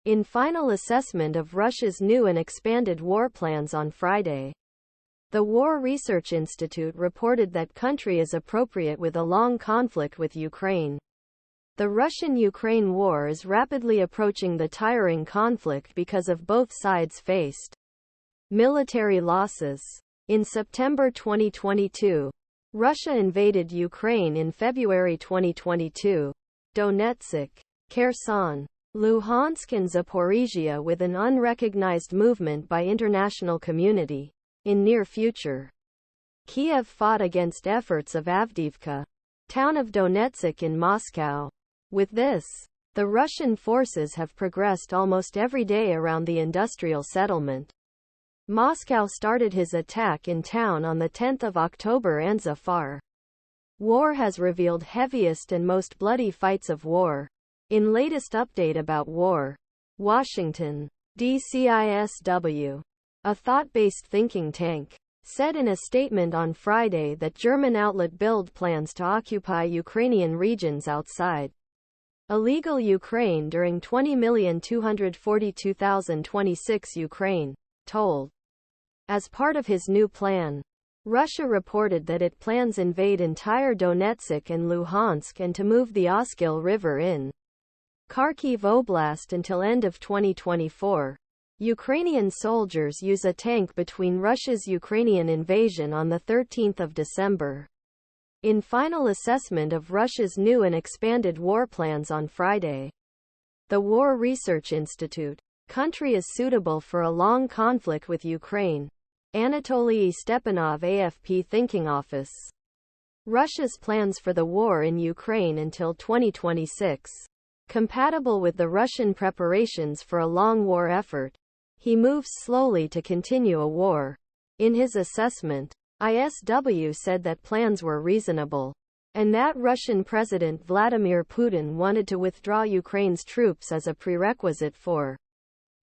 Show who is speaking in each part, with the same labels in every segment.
Speaker 1: in final assessment of Russia's new and expanded war plans on Friday. The War Research Institute reported that country is appropriate with a long conflict with Ukraine. The Russian-Ukraine war is rapidly approaching the tiring conflict because of both sides faced military losses. In September 2022, Russia invaded Ukraine. In February 2022, Donetsk, Kherson, Luhansk and Zaporizhzhia with an unrecognized movement by international community. In near future, Kiev fought against efforts of Avdiivka, town of Donetsk in Moscow. With this, the Russian forces have progressed almost every day around the industrial settlement. Moscow started his attack in town on the 10th of October and so far, war has revealed heaviest and most bloody fights of war. In latest update about war, Washington, D.C.ISW, a thought-based thinking tank, said in a statement on Friday that German Outlet Bild plans to occupy Ukrainian regions outside illegal Ukraine during 20,242,026 Ukraine.told. As part of his new plan, Russia reported that it plans invade entire Donetsk and Luhansk and to move the Oskil River in Kharkive Oblast until end of 2024. Ukrainian soldiers use a tank between Russia's Ukrainian invasion on the 13th of December. In final assessment of Russia's new and expanded war plans on Friday, the War Research Institute, country is suitable for a long conflict with Ukraine. Anatolii StepanovAFP thinking office. Russia's plans for the war in Ukraine until 2026. Compatible with the Russian preparations for a long war effort. He moves slowly to continue a war. In his assessment, ISW said that plans were reasonable, and that Russian President Vladimir Putin wanted to withdraw Ukraine's troops as a prerequisite for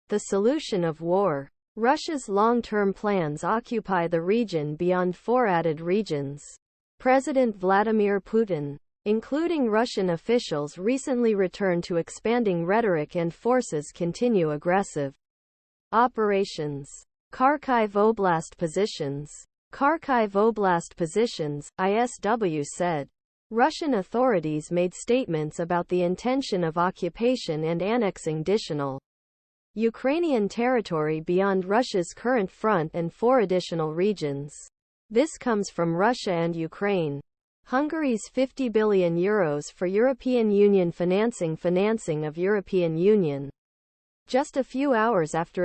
Speaker 1: the solution of war. Russia's long-term plans occupy the region beyond 4 added regions. President Vladimir Putin, including Russian officials, recently returned to expanding rhetoric and forces continue aggressive operations. Kharkive Oblast positions. Kharkive Oblast positions, ISW said. Russian authorities made statements about the intention of occupation and annexing ditional Ukrainian territory beyond Russia's current front and 4 additional regions. This comes from Russia and Ukraine. Hungary's €50 billion for European Union financing of European Union. Just a few hours after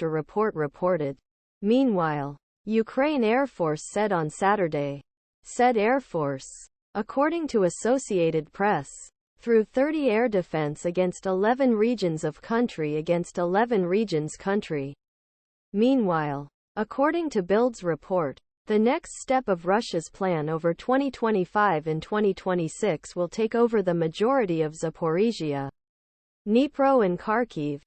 Speaker 1: report reported. Meanwhile, Ukraine Air Force said on Saturday. Said Air Force, according to Associated Press, through 30 air defense against 11 regions of country against 11 regions country. Meanwhile, according to Bild's report, the next step of Russia's plan over 2025 and 2026 will take over the majority of Zaporizhzhia, Dnipro and Kharkiv,